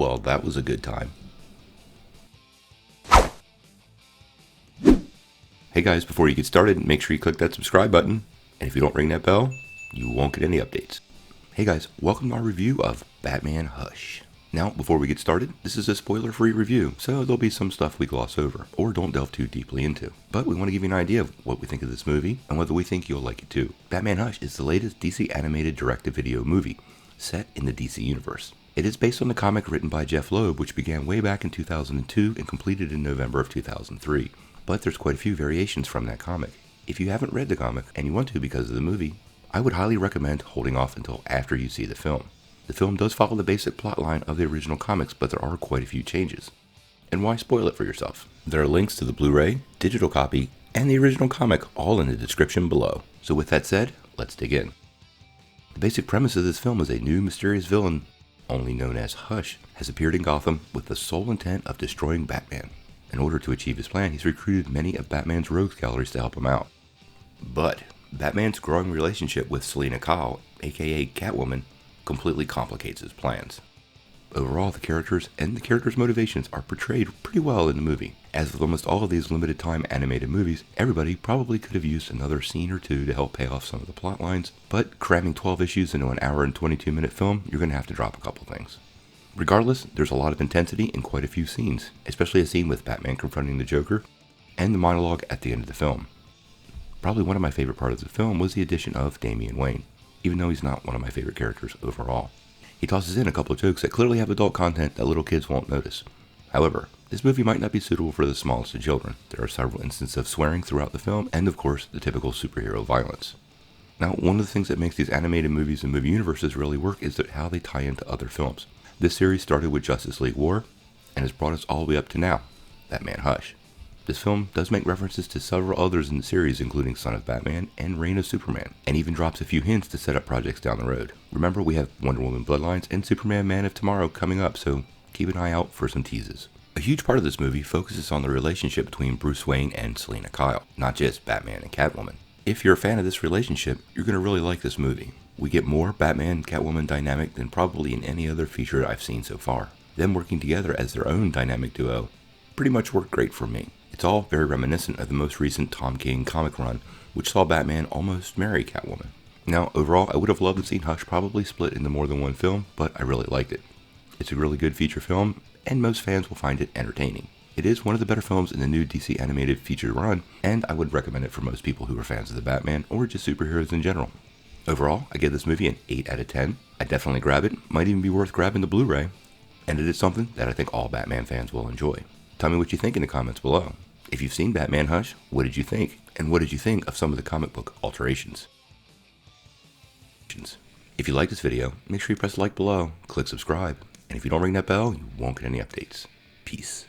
Well, that was a good time. Hey guys, before you get started, make sure you click that subscribe button, and if you don't ring that bell, you won't get any updates. Hey guys, welcome to our review of Batman Hush. Now, before we get started, this is a spoiler-free review, so there'll be some stuff we gloss over, or don't delve too deeply into. But we want to give you an idea of what we think of this movie, and whether we think you'll like it too. Batman Hush is the latest DC animated direct-to-video movie, set in the DC universe. It is based on the comic written by Jeff Loeb, which began way back in 2002 and completed in November of 2003. But there's quite a few variations from that comic. If you haven't read the comic, and you want to because of the movie, I would highly recommend holding off until after you see the film. The film does follow the basic plotline of the original comics, but there are quite a few changes. And why spoil it for yourself? There are links to the Blu-ray, digital copy, and the original comic all in the description below. So with that said, let's dig in. The basic premise of this film is a new mysterious villain, only known as Hush, has appeared in Gotham with the sole intent of destroying Batman. In order to achieve his plan, he's recruited many of Batman's rogues galleries to help him out. But Batman's growing relationship with Selina Kyle, aka Catwoman, completely complicates his plans. Overall, the characters and the characters' motivations are portrayed pretty well in the movie. As with almost all of these limited time animated movies, everybody probably could have used another scene or two to help pay off some of the plot lines, but cramming 12 issues into an hour and 22-minute film, you're going to have to drop a couple things. Regardless, there's a lot of intensity in quite a few scenes, especially a scene with Batman confronting the Joker, and the monologue at the end of the film. Probably one of my favorite parts of the film was the addition of Damian Wayne, even though he's not one of my favorite characters overall. He tosses in a couple of jokes that clearly have adult content that little kids won't notice. However, this movie might not be suitable for the smallest of children. There are several instances of swearing throughout the film, and of course, the typical superhero violence. Now, one of the things that makes these animated movies and movie universes really work is how they tie into other films. This series started with Justice League War, and has brought us all the way up to now, Batman Hush. This film does make references to several others in the series, including Son of Batman and Reign of Superman, and even drops a few hints to set up projects down the road. Remember, we have Wonder Woman Bloodlines and Superman Man of Tomorrow coming up, so keep an eye out for some teases. A huge part of this movie focuses on the relationship between Bruce Wayne and Selina Kyle, not just Batman and Catwoman. If you're a fan of this relationship, you're going to really like this movie. We get more Batman-Catwoman dynamic than probably in any other feature I've seen so far. Them working together as their own dynamic duo pretty much worked great for me. It's all very reminiscent of the most recent Tom King comic run, which saw Batman almost marry Catwoman. Now, overall, I would have loved to see Hush probably split into more than one film, but I really liked it. It's a really good feature film, and most fans will find it entertaining. It is one of the better films in the new DC animated feature run, and I would recommend it for most people who are fans of the Batman or just superheroes in general. Overall, I give this movie an 8 out of 10. I'd definitely grab it, might even be worth grabbing the Blu-ray, and it is something that I think all Batman fans will enjoy. Tell me what you think in the comments below. If you've seen Batman Hush, what did you think? And what did you think of some of the comic book alterations? If you like this video, make sure you press like below, click subscribe, and if you don't ring that bell, you won't get any updates. Peace.